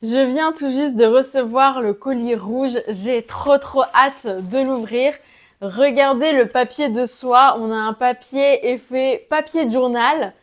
Je viens tout juste de recevoir le colis rouge, j'ai trop hâte de l'ouvrir. Regardez le papier de soie, on a un papier effet papier de journal.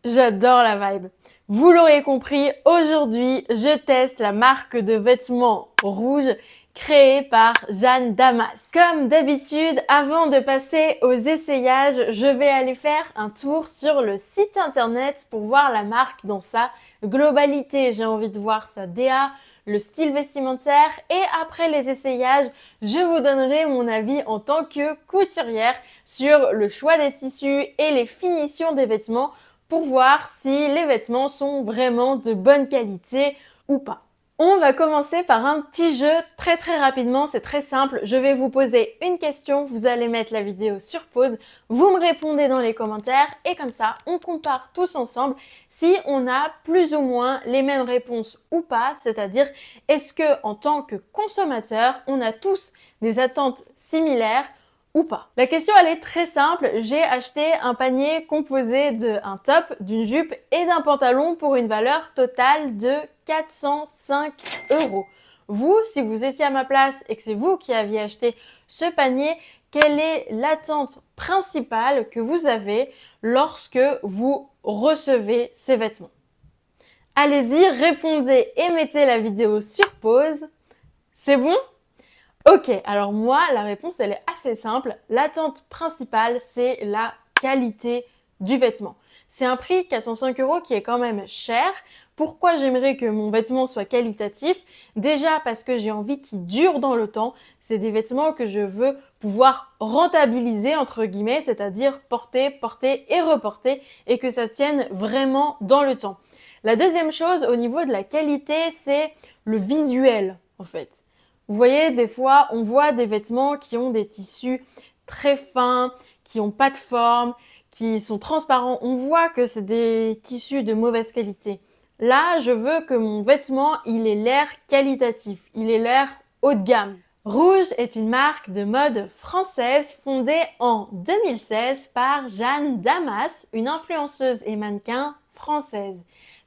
J'adore la vibe. Vous l'aurez compris, aujourd'hui, je teste la marque de vêtements rouge créée par Jeanne Damas. Comme d'habitude, avant de passer aux essayages, je vais aller faire un tour sur le site internet pour voir la marque dans sa globalité. J'ai envie de voir sa DA, le style vestimentaire et après les essayages, je vous donnerai mon avis en tant que couturière sur le choix des tissus et les finitions des vêtements pour voir si les vêtements sont vraiment de bonne qualité ou pas. On va commencer par un petit jeu très rapidement, c'est très simple. Je vais vous poser une question, vous allez mettre la vidéo sur pause, vous me répondez dans les commentaires et comme ça, on compare tous ensemble si on a plus ou moins les mêmes réponses ou pas, c'est-à-dire est-ce que en tant que consommateur, on a tous des attentes similaires ou pas. La question elle est très simple, j'ai acheté un panier composé d'un top, d'une jupe et d'un pantalon pour une valeur totale de 405 €. Vous, si vous étiez à ma place et que c'est vous qui aviez acheté ce panier, quelle est l'attente principale que vous avez lorsque vous recevez ces vêtements? Allez-y, répondez et mettez la vidéo sur pause. C'est bon? Ok, alors moi, la réponse, elle est assez simple. L'attente principale, c'est la qualité du vêtement. C'est un prix 405 € qui est quand même cher. Pourquoi j'aimerais que mon vêtement soit qualitatif? Déjà parce que j'ai envie qu'il dure dans le temps. C'est des vêtements que je veux pouvoir rentabiliser, entre guillemets, c'est-à-dire porter et reporter et que ça tienne vraiment dans le temps. La deuxième chose, au niveau de la qualité, c'est le visuel, en fait. Vous voyez, des fois, on voit des vêtements qui ont des tissus très fins, qui n'ont pas de forme, qui sont transparents. On voit que c'est des tissus de mauvaise qualité. Là, je veux que mon vêtement, il ait l'air qualitatif, il ait l'air haut de gamme. Rouge est une marque de mode française fondée en 2016 par Jeanne Damas, une influenceuse et mannequin française.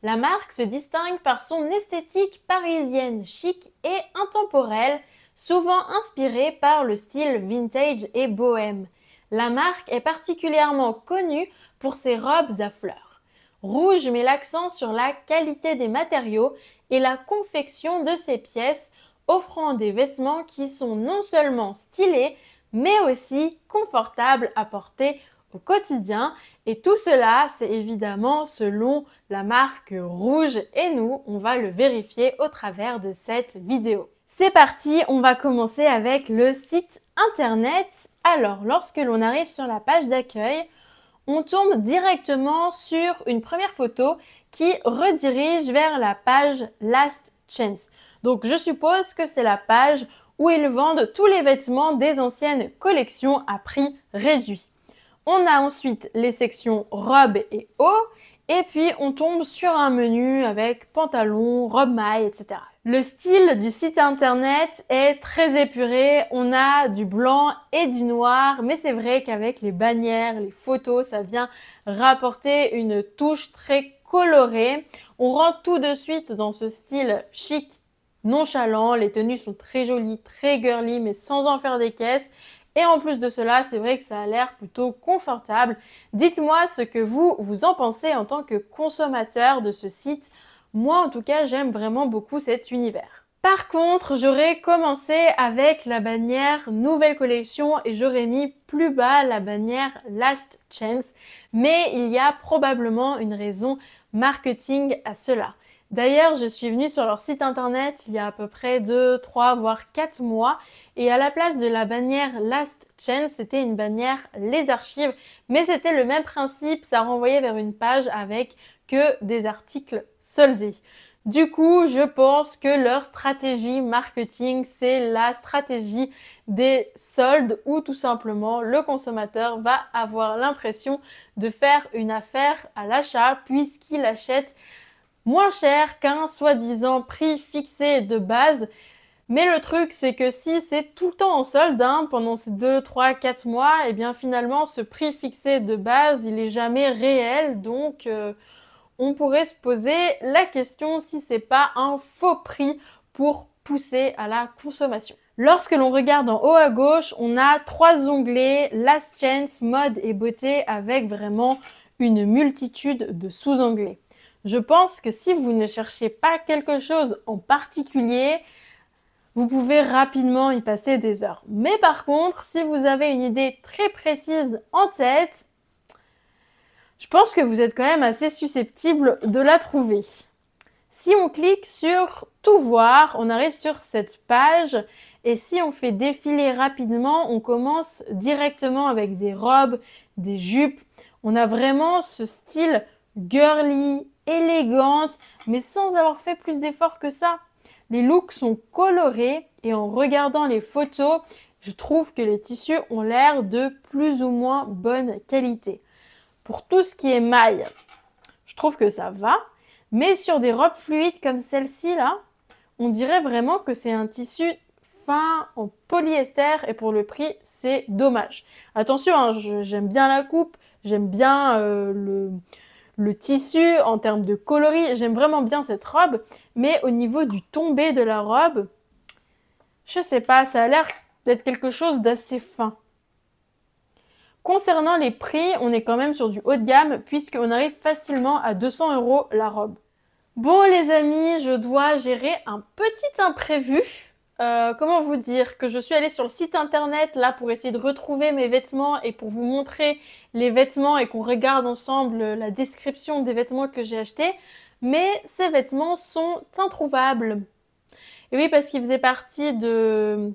La marque se distingue par son esthétique parisienne chic et intemporelle, souvent inspirée par le style vintage et bohème. La marque est particulièrement connue pour ses robes à fleurs. Rouge met l'accent sur la qualité des matériaux et la confection de ses pièces, offrant des vêtements qui sont non seulement stylés, mais aussi confortables à porter au quotidien. Et tout cela, c'est évidemment selon la marque Rouge et nous, on va le vérifier au travers de cette vidéo. C'est parti, on va commencer avec le site internet. Alors, lorsque l'on arrive sur la page d'accueil, on tombe directement sur une première photo qui redirige vers la page Last Chance. Donc, je suppose que c'est la page où ils vendent tous les vêtements des anciennes collections à prix réduit. On a ensuite les sections robes et hauts et puis on tombe sur un menu avec pantalon, robe maille, etc. Le style du site internet est très épuré, on a du blanc et du noir, mais c'est vrai qu'avec les bannières, les photos, ça vient rapporter une touche très colorée. On rentre tout de suite dans ce style chic, nonchalant, les tenues sont très jolies, très girly, mais sans en faire des caisses. Et en plus de cela, c'est vrai que ça a l'air plutôt confortable. Dites-moi ce que vous en pensez en tant que consommateur de ce site. Moi, en tout cas, j'aime vraiment beaucoup cet univers. Par contre, j'aurais commencé avec la bannière Nouvelle Collection et j'aurais mis plus bas la bannière Last Chance. Mais il y a probablement une raison marketing à cela. D'ailleurs, je suis venue sur leur site internet il y a à peu près 2, 3, voire 4 mois et à la place de la bannière Last Chance, c'était une bannière Les Archives, mais c'était le même principe, ça renvoyait vers une page avec que des articles soldés. Du coup, je pense que leur stratégie marketing, c'est la stratégie des soldes où tout simplement le consommateur va avoir l'impression de faire une affaire à l'achat puisqu'il achète moins cher qu'un soi-disant prix fixé de base. Mais le truc, c'est que si c'est tout le temps en solde, pendant ces 2, 3, 4 mois, et bien finalement, ce prix fixé de base, il est jamais réel. Donc, on pourrait se poser la question si c'est pas un faux prix pour pousser à la consommation. Lorsque l'on regarde en haut à gauche, on a 3 onglets, Last Chance, Mode et Beauté, avec vraiment une multitude de sous-onglets. Je pense que si vous ne cherchez pas quelque chose en particulier, vous pouvez rapidement y passer des heures. Mais par contre, si vous avez une idée très précise en tête, je pense que vous êtes quand même assez susceptible de la trouver. Si on clique sur Tout voir, on arrive sur cette page et si on fait défiler rapidement, on commence directement avec des robes, des jupes. On a vraiment ce style girly, élégante, mais sans avoir fait plus d'efforts que ça. Les looks sont colorés et en regardant les photos, je trouve que les tissus ont l'air de plus ou moins bonne qualité. Pour tout ce qui est maille, je trouve que ça va. Mais sur des robes fluides comme celle-ci là, on dirait vraiment que c'est un tissu fin en polyester et pour le prix, c'est dommage. Attention, hein, j'aime bien la coupe, j'aime bien le tissu en termes de coloris, j'aime vraiment bien cette robe, mais au niveau du tombé de la robe, je sais pas, ça a l'air d'être quelque chose d'assez fin. Concernant les prix, on est quand même sur du haut de gamme puisqu'on arrive facilement à 200 € la robe. Bon les amis, je dois gérer un petit imprévu. Comment vous dire que je suis allée sur le site internet là pour essayer de retrouver mes vêtements et pour vous montrer les vêtements et qu'on regarde ensemble la description des vêtements que j'ai achetés. Mais ces vêtements sont introuvables. Et oui, parce qu'ils faisaient partie de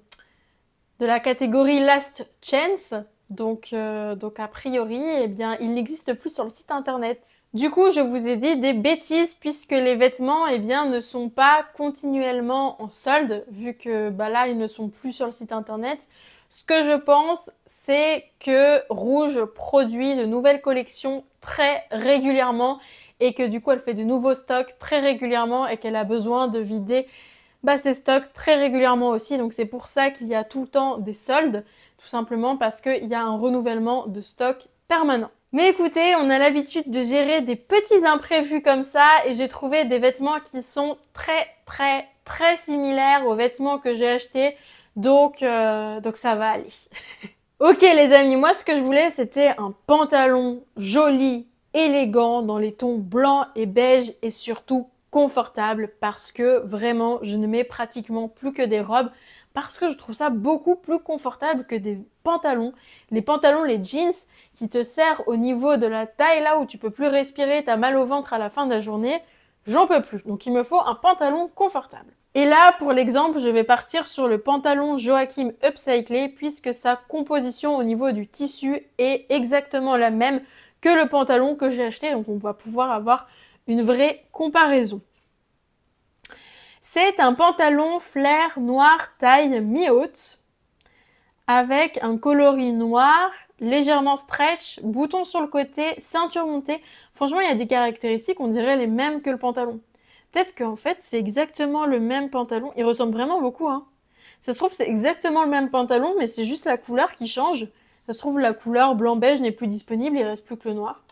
la catégorie Last Chance. Donc a priori, eh bien, ils n'existent plus sur le site internet. Du coup, je vous ai dit des bêtises puisque les vêtements, eh bien, ne sont pas continuellement en solde, vu que là, ils ne sont plus sur le site internet. Ce que je pense, c'est que Rouge produit de nouvelles collections très régulièrement et que du coup, elle fait de nouveaux stocks très régulièrement et qu'elle a besoin de vider ses stocks très régulièrement aussi. Donc c'est pour ça qu'il y a tout le temps des soldes, tout simplement parce qu'il y a un renouvellement de stock permanent. Mais écoutez, on a l'habitude de gérer des petits imprévus comme ça et j'ai trouvé des vêtements qui sont très similaires aux vêtements que j'ai achetés. Donc ça va aller. Ok les amis, moi ce que je voulais c'était un pantalon joli, élégant, dans les tons blanc et beige et surtout confortable parce que vraiment je ne mets pratiquement plus que des robes parce que je trouve ça beaucoup plus confortable que des pantalons. Les pantalons, les jeans qui te serrent au niveau de la taille là où tu peux plus respirer, t'as mal au ventre à la fin de la journée, j'en peux plus. Donc il me faut un pantalon confortable. Et là, pour l'exemple, je vais partir sur le pantalon Joachim Upcyclé puisque sa composition au niveau du tissu est exactement la même que le pantalon que j'ai acheté. Donc on va pouvoir avoir une vraie comparaison. C'est un pantalon flair noir taille mi-haute avec un coloris noir, légèrement stretch, bouton sur le côté, ceinture montée. Franchement, il y a des caractéristiques, on dirait les mêmes que le pantalon. Peut-être qu'en fait, c'est exactement le même pantalon. Il ressemble vraiment beaucoup, hein. Ça se trouve, c'est exactement le même pantalon, mais c'est juste la couleur qui change. Ça se trouve, la couleur blanc-beige n'est plus disponible, il reste plus que le noir.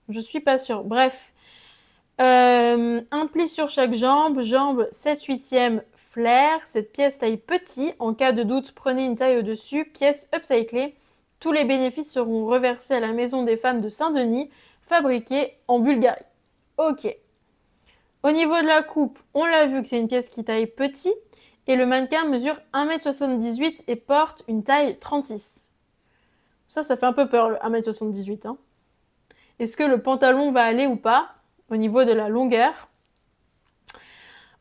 Je suis pas sûre. Bref. Un pli sur chaque jambe, jambe 7/8e flair, cette pièce taille petit, en cas de doute prenez une taille au-dessus, pièce upcyclée, tous les bénéfices seront reversés à la Maison des Femmes de Saint-Denis, fabriquée en Bulgarie. Ok. Au niveau de la coupe, on l'a vu que c'est une pièce qui taille petit, et le mannequin mesure 1,78 m et porte une taille 36. Ça fait un peu peur le 1,78 m, hein. Est-ce que le pantalon va aller ou pas ? Au niveau de la longueur.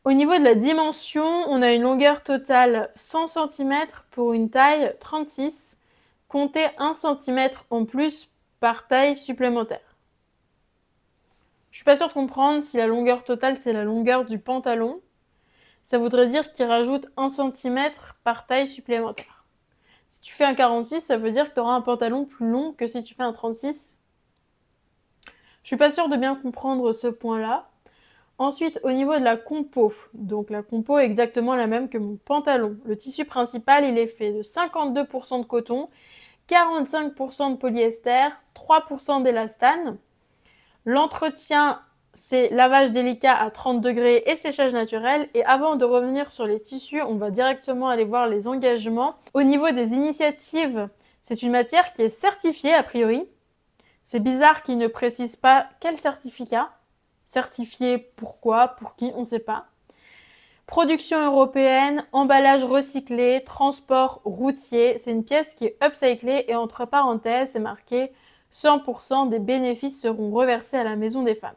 Au niveau de la dimension, on a une longueur totale 100 cm pour une taille 36. Comptez 1 cm en plus par taille supplémentaire. Je suis pas sûre de comprendre si la longueur totale c'est la longueur du pantalon. Ça voudrait dire qu'il rajoute 1 cm par taille supplémentaire. Si tu fais un 46, ça veut dire que tu auras un pantalon plus long que si tu fais un 36. Je suis pas sûre de bien comprendre ce point-là. Ensuite, au niveau de la compo, donc la compo est exactement la même que mon pantalon. Le tissu principal, il est fait de 52% de coton, 45% de polyester, 3% d'élastane. L'entretien c'est lavage délicat à 30 degrés et séchage naturel. Et avant de revenir sur les tissus, on va directement aller voir les engagements. Au niveau des initiatives, c'est une matière qui est certifiée a priori. C'est bizarre qu'ils ne précisent pas quel certificat. Certifié pourquoi, pour qui, on ne sait pas. Production européenne, emballage recyclé, transport routier. C'est une pièce qui est upcyclée et entre parenthèses, c'est marqué 100% des bénéfices seront reversés à la Maison des Femmes.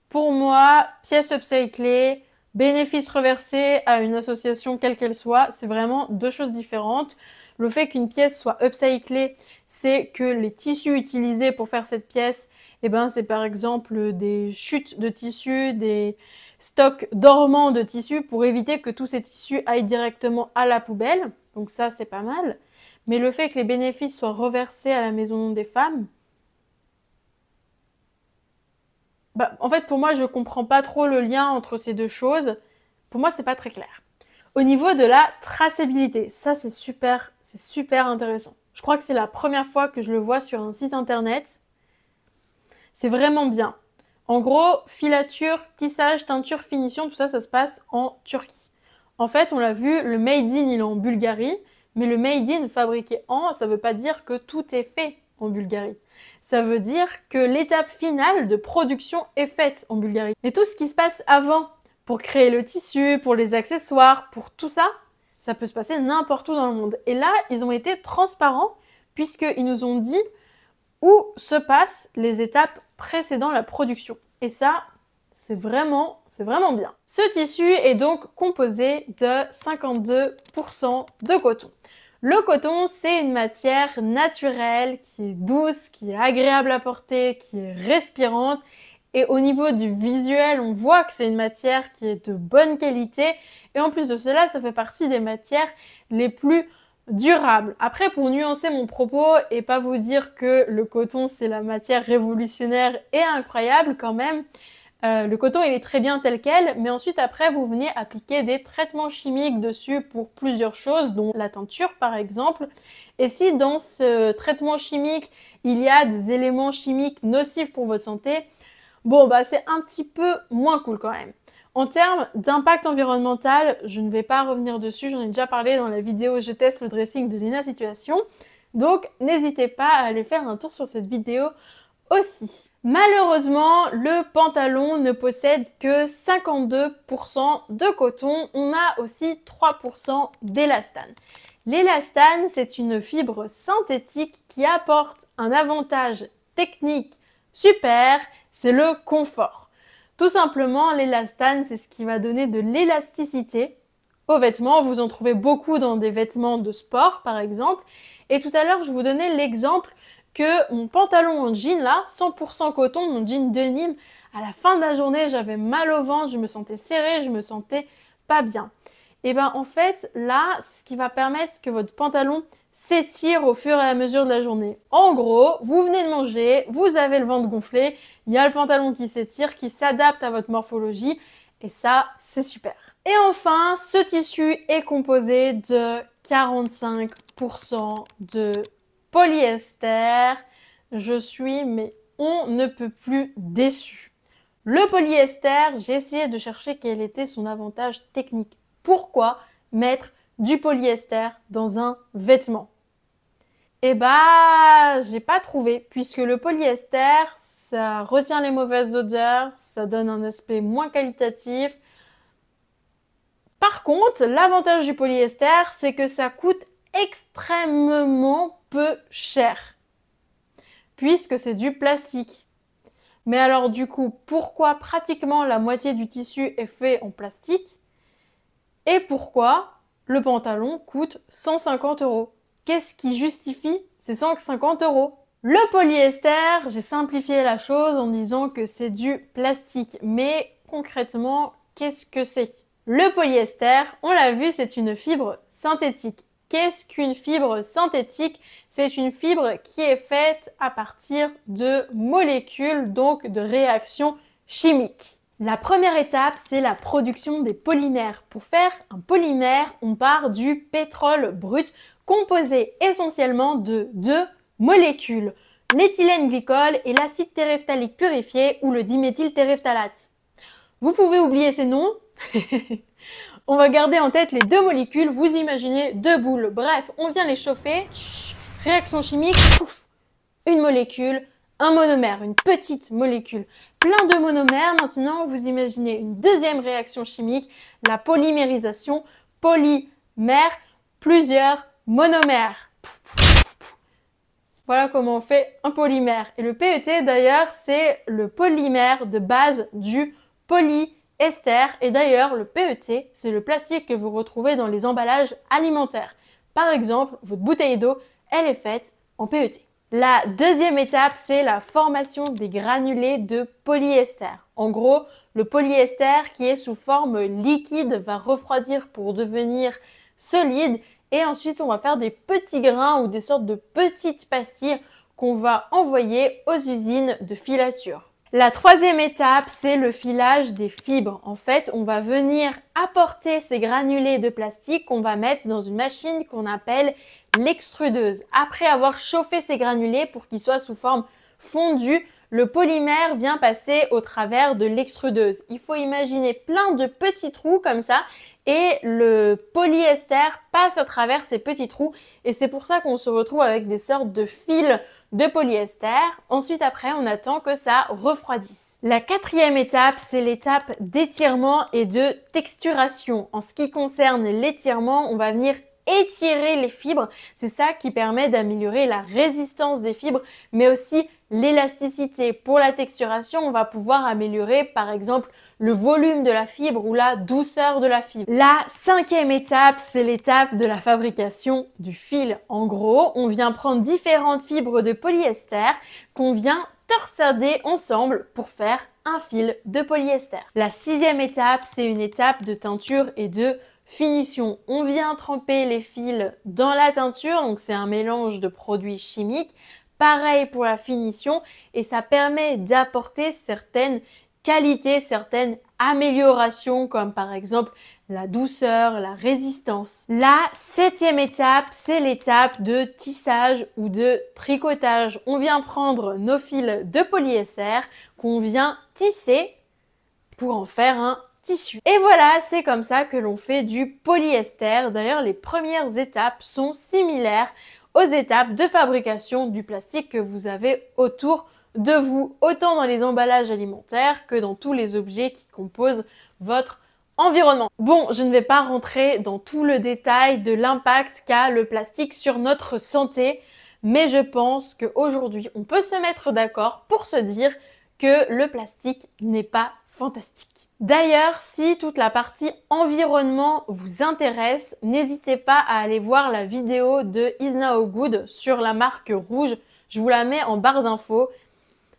Pour moi, pièce upcyclée, bénéfices reversés à une association quelle qu'elle soit, c'est vraiment deux choses différentes. Le fait qu'une pièce soit upcyclée, c'est que les tissus utilisés pour faire cette pièce, c'est par exemple des chutes de tissus, des stocks dormants de tissus pour éviter que tous ces tissus aillent directement à la poubelle. Donc ça, c'est pas mal. Mais le fait que les bénéfices soient reversés à la Maison des Femmes, en fait, pour moi, je comprends pas trop le lien entre ces deux choses. Pour moi, c'est pas très clair. Au niveau de la traçabilité, ça c'est super intéressant. Je crois que c'est la première fois que je le vois sur un site internet. C'est vraiment bien. En gros, filature, tissage, teinture, finition, tout ça, ça se passe en Turquie. En fait, on l'a vu, le made in, il est en Bulgarie, mais le made in fabriqué en, ça veut pas dire que tout est fait en Bulgarie. Ça veut dire que l'étape finale de production est faite en Bulgarie. Mais tout ce qui se passe avant, pour créer le tissu, pour les accessoires, pour tout ça, ça peut se passer n'importe où dans le monde. Et là, ils ont été transparents puisqu'ils nous ont dit où se passent les étapes précédant la production. Et ça, c'est vraiment bien. Ce tissu est donc composé de 52% de coton. Le coton, c'est une matière naturelle qui est douce, qui est agréable à porter, qui est respirante. Et au niveau du visuel, on voit que c'est une matière qui est de bonne qualité. Et en plus de cela, ça fait partie des matières les plus durables. Après, pour nuancer mon propos et pas vous dire que le coton, c'est la matière révolutionnaire et incroyable quand même, le coton, il est très bien tel quel, mais ensuite, après, vous venez appliquer des traitements chimiques dessus pour plusieurs choses, dont la teinture, par exemple. Et si dans ce traitement chimique, il y a des éléments chimiques nocifs pour votre santé, c'est un petit peu moins cool quand même. En termes d'impact environnemental, je ne vais pas revenir dessus, j'en ai déjà parlé dans la vidéo « Je teste le dressing de Lina Situation ». Donc, n'hésitez pas à aller faire un tour sur cette vidéo aussi. Malheureusement, le pantalon ne possède que 52% de coton. On a aussi 3% d'élastane. L'élastane, c'est une fibre synthétique qui apporte un avantage technique super, c'est le confort. Tout simplement, l'élastane, c'est ce qui va donner de l'élasticité aux vêtements. Vous en trouvez beaucoup dans des vêtements de sport, par exemple. Et tout à l'heure, je vous donnais l'exemple que mon pantalon en jean là, 100% coton, mon jean denim, à la fin de la journée, j'avais mal au ventre, je me sentais serrée, je me sentais pas bien. Et en fait, là, ce qui va permettre que votre pantalon s'étire au fur et à mesure de la journée. En gros, vous venez de manger, vous avez le ventre gonflé, il y a le pantalon qui s'étire, qui s'adapte à votre morphologie, et ça, c'est super. Et enfin, ce tissu est composé de 45% de polyester. Je suis, mais on ne peut plus déçu. Le polyester, j'ai essayé de chercher quel était son avantage technique. Pourquoi mettre du polyester dans un vêtement? J'ai pas trouvé, puisque le polyester, ça retient les mauvaises odeurs, ça donne un aspect moins qualitatif. Par contre, l'avantage du polyester, c'est que ça coûte extrêmement peu cher, puisque c'est du plastique. Mais alors du coup, pourquoi pratiquement la moitié du tissu est fait en plastique? Et pourquoi le pantalon coûte 150 €? Qu'est-ce qui justifie ces 150 €? Le polyester, j'ai simplifié la chose en disant que c'est du plastique. Mais concrètement, qu'est-ce que c'est? Le polyester, on l'a vu, c'est une fibre synthétique. Qu'est-ce qu'une fibre synthétique? C'est une fibre qui est faite à partir de molécules, donc de réactions chimiques. La première étape, c'est la production des polymères. Pour faire un polymère, on part du pétrole brut, composé essentiellement de deux molécules, l'éthylène glycol et l'acide téréphthalique purifié ou le diméthyltéréphtalate. Vous pouvez oublier ces noms. On va garder en tête les deux molécules. Vous imaginez deux boules. Bref, on vient les chauffer. Réaction chimique. Pouf, une molécule, un monomère, une petite molécule. Plein de monomères. Maintenant, vous imaginez une deuxième réaction chimique, la polymérisation. Polymère, plusieurs monomères. Pouf, pouf, pouf, pouf. Voilà comment on fait un polymère. Et le PET d'ailleurs, c'est le polymère de base du polyester. Et d'ailleurs, le PET, c'est le plastique que vous retrouvez dans les emballages alimentaires. Par exemple, votre bouteille d'eau, elle est faite en PET. La deuxième étape, c'est la formation des granulés de polyester. En gros, le polyester qui est sous forme liquide va refroidir pour devenir solide. Et ensuite, on va faire des petits grains ou des sortes de petites pastilles qu'on va envoyer aux usines de filature. La troisième étape, c'est le filage des fibres. En fait, on va venir apporter ces granulés de plastique qu'on va mettre dans une machine qu'on appelle l'extrudeuse. Après avoir chauffé ces granulés pour qu'ils soient sous forme fondue, le polymère vient passer au travers de l'extrudeuse. Il faut imaginer plein de petits trous comme ça et le polyester passe à travers ces petits trous et c'est pour ça qu'on se retrouve avec des sortes de fils de polyester. Ensuite, après, on attend que ça refroidisse. La quatrième étape, c'est l'étape d'étirement et de texturation. En ce qui concerne l'étirement, on va venir étirer les fibres. C'est ça qui permet d'améliorer la résistance des fibres, mais aussi l'élasticité. Pour la texturation, on va pouvoir améliorer par exemple le volume de la fibre ou la douceur de la fibre. La cinquième étape, c'est l'étape de la fabrication du fil. En gros, on vient prendre différentes fibres de polyester qu'on vient torsader ensemble pour faire un fil de polyester. La sixième étape, c'est une étape de teinture et de finition. On vient tremper les fils dans la teinture, donc c'est un mélange de produits chimiques. Pareil pour la finition et ça permet d'apporter certaines qualités, certaines améliorations comme par exemple la douceur, la résistance. La septième étape, c'est l'étape de tissage ou de tricotage. On vient prendre nos fils de polyester qu'on vient tisser pour en faire un tissu. Et voilà, c'est comme ça que l'on fait du polyester. D'ailleurs, les premières étapes sont similaires aux étapes de fabrication du plastique que vous avez autour de vous, autant dans les emballages alimentaires que dans tous les objets qui composent votre environnement. Bon, je ne vais pas rentrer dans tout le détail de l'impact qu'a le plastique sur notre santé, mais je pense qu'aujourd'hui, on peut se mettre d'accord pour se dire que le plastique n'est pas fantastique. D'ailleurs, si toute la partie environnement vous intéresse, n'hésitez pas à aller voir la vidéo de Is Now Good sur la marque rouge. Je vous la mets en barre d'infos.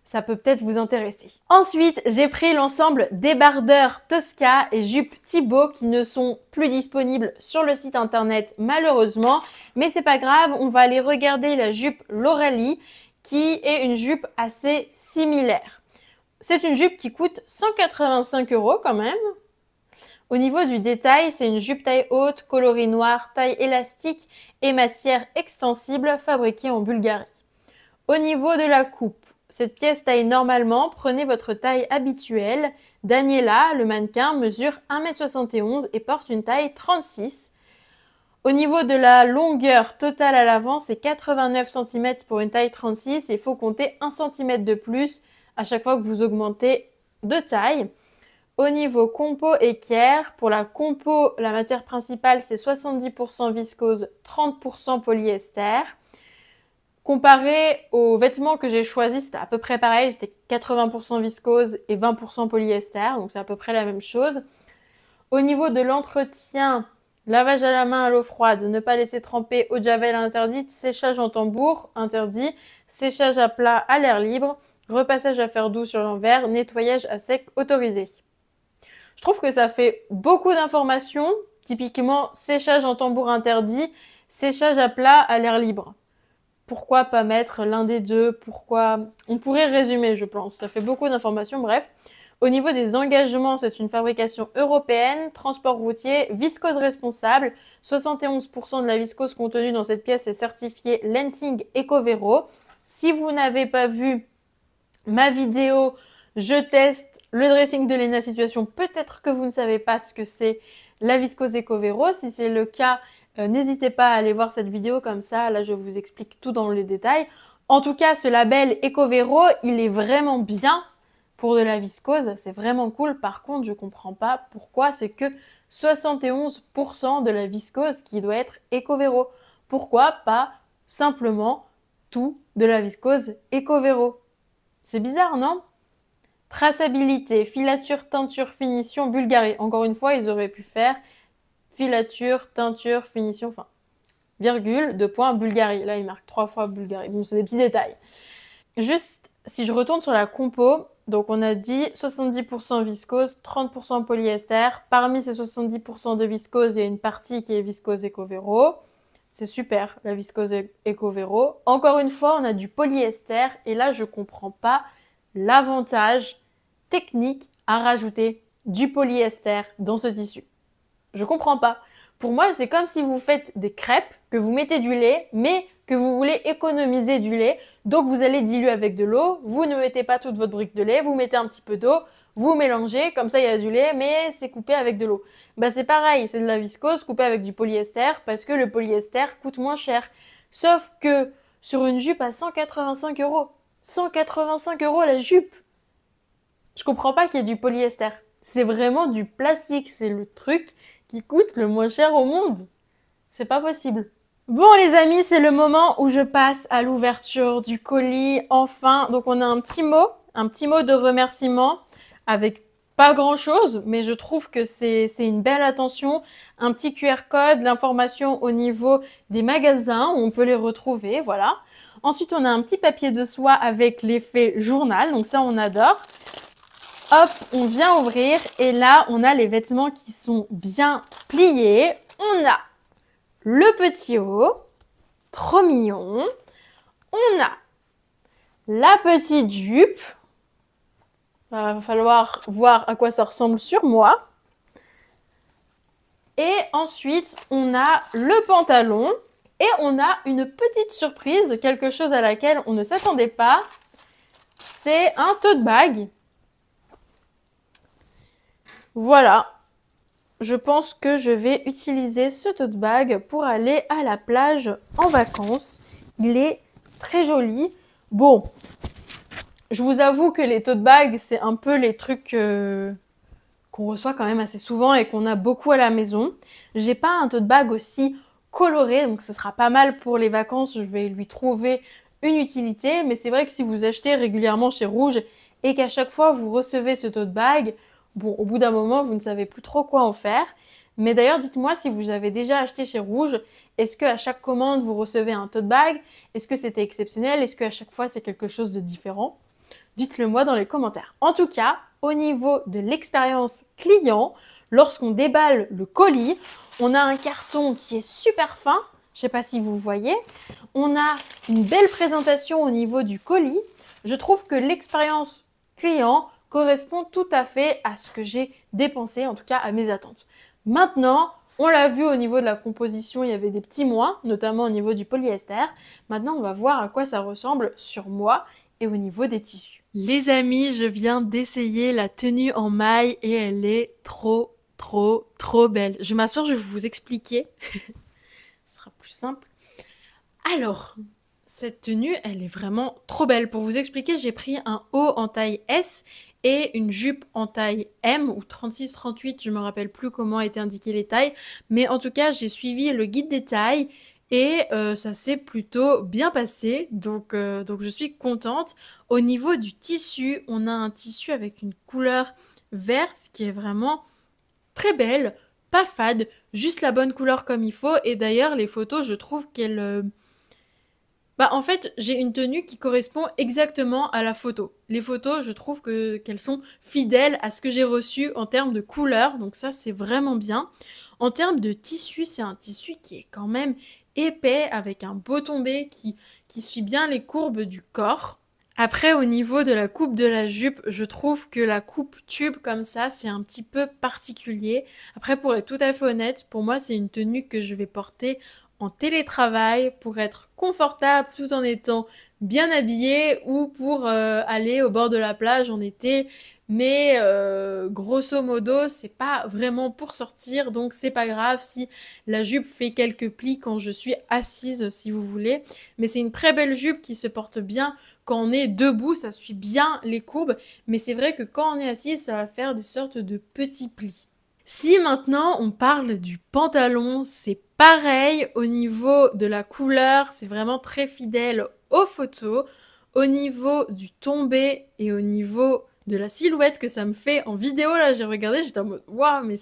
Ça peut peut-être vous intéresser. Ensuite, j'ai pris l'ensemble débardeurs Tosca et jupe Thibaut qui ne sont plus disponibles sur le site internet malheureusement. Mais c'est pas grave, on va aller regarder la jupe L'Aurélie qui est une jupe assez similaire. C'est une jupe qui coûte 185 € quand même. Au niveau du détail, c'est une jupe taille haute, coloris noir, taille élastique et matière extensible fabriquée en Bulgarie. Au niveau de la coupe, cette pièce taille normalement, prenez votre taille habituelle. Daniela, le mannequin, mesure 1,71 m et porte une taille 36. Au niveau de la longueur totale à l'avant, c'est 89 cm pour une taille 36 et il faut compter 1 cm de plus à chaque fois que vous augmentez de taille. Au niveau compo équerre, pour la compo, la matière principale c'est 70% viscose, 30% polyester. Comparé aux vêtements que j'ai choisis, c'était à peu près pareil, c'était 80% viscose et 20% polyester, donc c'est à peu près la même chose. Au niveau de l'entretien, lavage à la main à l'eau froide, ne pas laisser tremper, eau de javel interdite, séchage en tambour interdit, séchage à plat à l'air libre, repassage à fer doux sur l'envers, nettoyage à sec autorisé. Je trouve que ça fait beaucoup d'informations, typiquement séchage en tambour interdit, séchage à plat à l'air libre. Pourquoi pas mettre l'un des deux? Pourquoi? On pourrait résumer, je pense. Ça fait beaucoup d'informations, bref. Au niveau des engagements, c'est une fabrication européenne, transport routier, viscose responsable. 71% de la viscose contenue dans cette pièce est certifiée Lensing Ecovero. Si vous n'avez pas vu ma vidéo, je teste le dressing de Lena Situation. Peut-être que vous ne savez pas ce que c'est la viscose EcoVero. Si c'est le cas, n'hésitez pas à aller voir cette vidéo comme ça. Là, je vous explique tout dans les détails. En tout cas, ce label EcoVero, il est vraiment bien pour de la viscose. C'est vraiment cool. Par contre, je comprends pas pourquoi c'est que 71% de la viscose qui doit être EcoVero. Pourquoi pas simplement tout de la viscose EcoVero? C'est bizarre, non? Traçabilité, filature, teinture, finition, Bulgarie. Encore une fois, ils auraient pu faire filature, teinture, finition, enfin, virgule, 2 points, Bulgarie. Là, ils marquent 3 fois Bulgarie. Bon, c'est des petits détails. Juste, si je retourne sur la compo, donc on a dit 70% viscose, 30% polyester. Parmi ces 70% de viscose, il y a une partie qui est viscose EcoVero. C'est super, la viscose EcoVero. Encore une fois, on a du polyester. Et là, je comprends pas l'avantage technique à rajouter du polyester dans ce tissu. Je comprends pas. Pour moi, c'est comme si vous faites des crêpes, que vous mettez du lait, mais que vous voulez économiser du lait. Donc, vous allez diluer avec de l'eau. Vous ne mettez pas toute votre brique de lait. Vous mettez un petit peu d'eau. Vous mélangez. Comme ça, il y a du lait, mais c'est coupé avec de l'eau. Bah, c'est pareil. C'est de la viscose coupée avec du polyester parce que le polyester coûte moins cher. Sauf que sur une jupe à 185 €. 185 € la jupe. Je comprends pas qu'il y ait du polyester. C'est vraiment du plastique. C'est le truc qui coûte le moins cher au monde. C'est pas possible. Bon les amis, c'est le moment où je passe à l'ouverture du colis. Enfin, donc on a un petit mot de remerciement avec pas grand chose, mais je trouve que c'est une belle attention. Un petit QR code, l'information au niveau des magasins où on peut les retrouver, voilà. Ensuite, on a un petit papier de soie avec l'effet journal, donc ça on adore. Hop, on vient ouvrir et là, on a les vêtements qui sont bien pliés. On a le petit haut, trop mignon. On a la petite jupe. Va falloir voir à quoi ça ressemble sur moi. Et ensuite, on a le pantalon. Et on a une petite surprise, quelque chose à laquelle on ne s'attendait pas. C'est un tote bag. Voilà, je pense que je vais utiliser ce tote bag pour aller à la plage en vacances. Il est très joli. Bon, je vous avoue que les tote bags, c'est un peu les trucs qu'on reçoit quand même assez souvent et qu'on a beaucoup à la maison. J'ai pas un tote bag aussi coloré, donc ce sera pas mal pour les vacances. Je vais lui trouver une utilité, mais c'est vrai que si vous achetez régulièrement chez Rouge et qu'à chaque fois vous recevez ce tote bag, bon, au bout d'un moment, vous ne savez plus trop quoi en faire. Mais d'ailleurs, dites-moi si vous avez déjà acheté chez Rouge, est-ce qu'à chaque commande, vous recevez un tote bag? Est-ce que c'était exceptionnel? Est-ce qu'à chaque fois, c'est quelque chose de différent? Dites-le moi dans les commentaires. En tout cas, au niveau de l'expérience client, lorsqu'on déballe le colis, on a un carton qui est super fin. Je ne sais pas si vous voyez. On a une belle présentation au niveau du colis. Je trouve que l'expérience client correspond tout à fait à ce que j'ai dépensé, en tout cas à mes attentes. Maintenant, on l'a vu au niveau de la composition, il y avait des petits moins, notamment au niveau du polyester. Maintenant, on va voir à quoi ça ressemble sur moi et au niveau des tissus. Les amis, je viens d'essayer la tenue en maille et elle est trop belle. Je vais m'asseoir, je vais vous expliquer. Ce sera plus simple. Alors, cette tenue, elle est vraiment trop belle. Pour vous expliquer, j'ai pris un haut en taille S et une jupe en taille M ou 36-38, je me rappelle plus comment étaient indiquées les tailles. Mais en tout cas, j'ai suivi le guide des tailles et ça s'est plutôt bien passé. Donc je suis contente. Au niveau du tissu, on a un tissu avec une couleur verte qui est vraiment très belle, pas fade, juste la bonne couleur comme il faut. Et d'ailleurs, les photos, je trouve qu'elles... en fait, j'ai une tenue qui correspond exactement à la photo. Les photos, je trouve qu'elles sont fidèles à ce que j'ai reçu en termes de couleur. Donc ça, c'est vraiment bien. En termes de tissu, c'est un tissu qui est quand même épais avec un beau tombé qui suit bien les courbes du corps. Après, au niveau de la coupe de la jupe, je trouve que la coupe tube comme ça, c'est un petit peu particulier. Après, pour être tout à fait honnête, pour moi, c'est une tenue que je vais porter en télétravail pour être confortable tout en étant bien habillé ou pour aller au bord de la plage en été. Mais grosso modo, c'est pas vraiment pour sortir, donc c'est pas grave si la jupe fait quelques plis quand je suis assise, si vous voulez. Mais c'est une très belle jupe qui se porte bien quand on est debout, ça suit bien les courbes. Mais c'est vrai que quand on est assise, ça va faire des sortes de petits plis. Si maintenant on parle du pantalon, c'est pareil au niveau de la couleur, c'est vraiment très fidèle aux photos. Au niveau du tombé et au niveau de la silhouette que ça me fait en vidéo, là j'ai regardé, j'étais en mode waouh, mais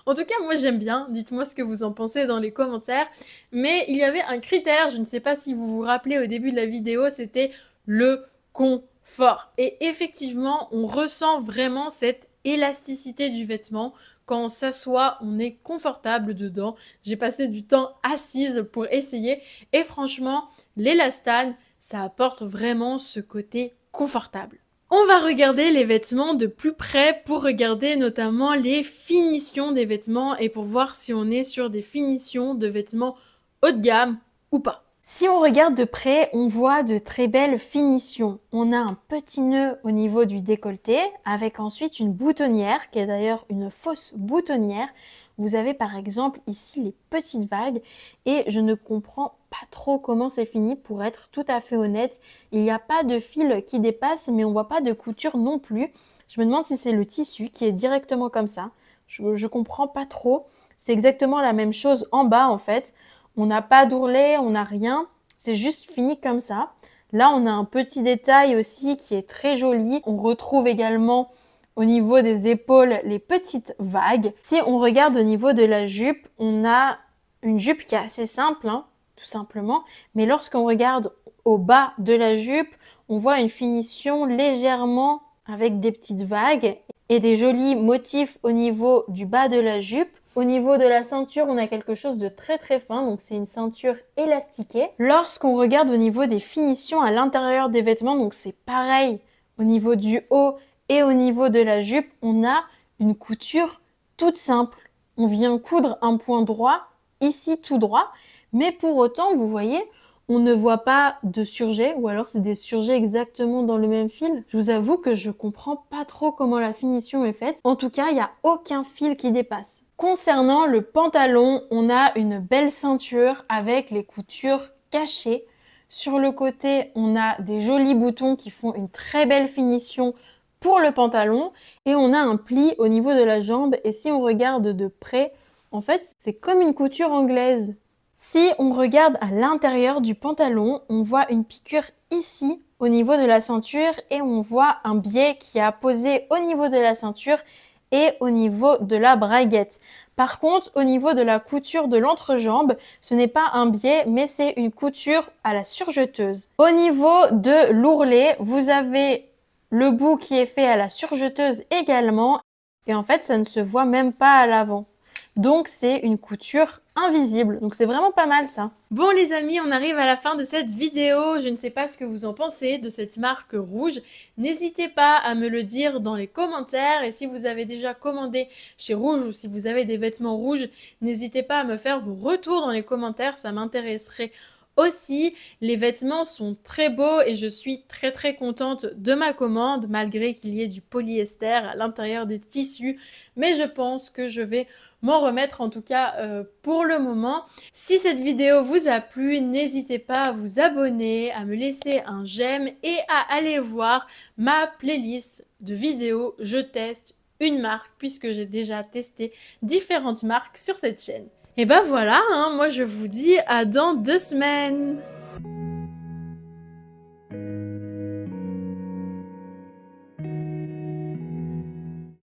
en tout cas moi j'aime bien, dites-moi ce que vous en pensez dans les commentaires. Mais il y avait un critère, je ne sais pas si vous vous rappelez au début de la vidéo, c'était le confort. Et effectivement on ressent vraiment cette élasticité du vêtement. Quand on s'assoit, on est confortable dedans. J'ai passé du temps assise pour essayer et franchement l'élastane, ça apporte vraiment ce côté confortable. On va regarder les vêtements de plus près pour regarder notamment les finitions des vêtements et pour voir si on est sur des finitions de vêtements haut de gamme ou pas. Si on regarde de près, on voit de très belles finitions. On a un petit nœud au niveau du décolleté avec ensuite une boutonnière qui est d'ailleurs une fausse boutonnière. Vous avez par exemple ici les petites vagues et je ne comprends pas trop comment c'est fini pour être tout à fait honnête. Il n'y a pas de fil qui dépasse mais on voit pas de couture non plus. Je me demande si c'est le tissu qui est directement comme ça. Je comprends pas trop. C'est exactement la même chose en bas en fait. On n'a pas d'ourlet, on n'a rien. C'est juste fini comme ça. Là on a un petit détail aussi qui est très joli. On retrouve également au niveau des épaules, les petites vagues. Si on regarde au niveau de la jupe, on a une jupe qui est assez simple, hein, tout simplement. Mais lorsqu'on regarde au bas de la jupe, on voit une finition légèrement avec des petites vagues et des jolis motifs au niveau du bas de la jupe. Au niveau de la ceinture, on a quelque chose de très très fin, donc c'est une ceinture élastiquée. Lorsqu'on regarde au niveau des finitions à l'intérieur des vêtements, donc c'est pareil au niveau du haut et au niveau de la jupe, on a une couture toute simple. On vient coudre un point droit, ici tout droit, mais pour autant, vous voyez, on ne voit pas de surjet, ou alors c'est des surjets exactement dans le même fil. Je vous avoue que je comprends pas trop comment la finition est faite. En tout cas, il n'y a aucun fil qui dépasse. Concernant le pantalon, on a une belle ceinture avec les coutures cachées. Sur le côté, on a des jolis boutons qui font une très belle finition pour le pantalon et on a un pli au niveau de la jambe et si on regarde de près, en fait, c'est comme une couture anglaise. Si on regarde à l'intérieur du pantalon, on voit une piqûre ici au niveau de la ceinture et on voit un biais qui est apposé au niveau de la ceinture et au niveau de la braguette. Par contre, au niveau de la couture de l'entrejambe, ce n'est pas un biais, mais c'est une couture à la surjeteuse. Au niveau de l'ourlet, vous avez le bout qui est fait à la surjeteuse également. Et en fait, ça ne se voit même pas à l'avant. Donc, c'est une couture invisible. Donc, c'est vraiment pas mal ça. Bon les amis, on arrive à la fin de cette vidéo. Je ne sais pas ce que vous en pensez de cette marque Rouge. N'hésitez pas à me le dire dans les commentaires. Et si vous avez déjà commandé chez Rouge ou si vous avez des vêtements rouges, n'hésitez pas à me faire vos retours dans les commentaires. Ça m'intéresserait aussi. Les vêtements sont très beaux et je suis très très contente de ma commande malgré qu'il y ait du polyester à l'intérieur des tissus. Mais je pense que je vais m'en remettre en tout cas pour le moment. Si cette vidéo vous a plu, n'hésitez pas à vous abonner, à me laisser un j'aime et à aller voir ma playlist de vidéos Je teste une marque puisque j'ai déjà testé différentes marques sur cette chaîne. Et ben voilà, hein, moi je vous dis à dans 2 semaines.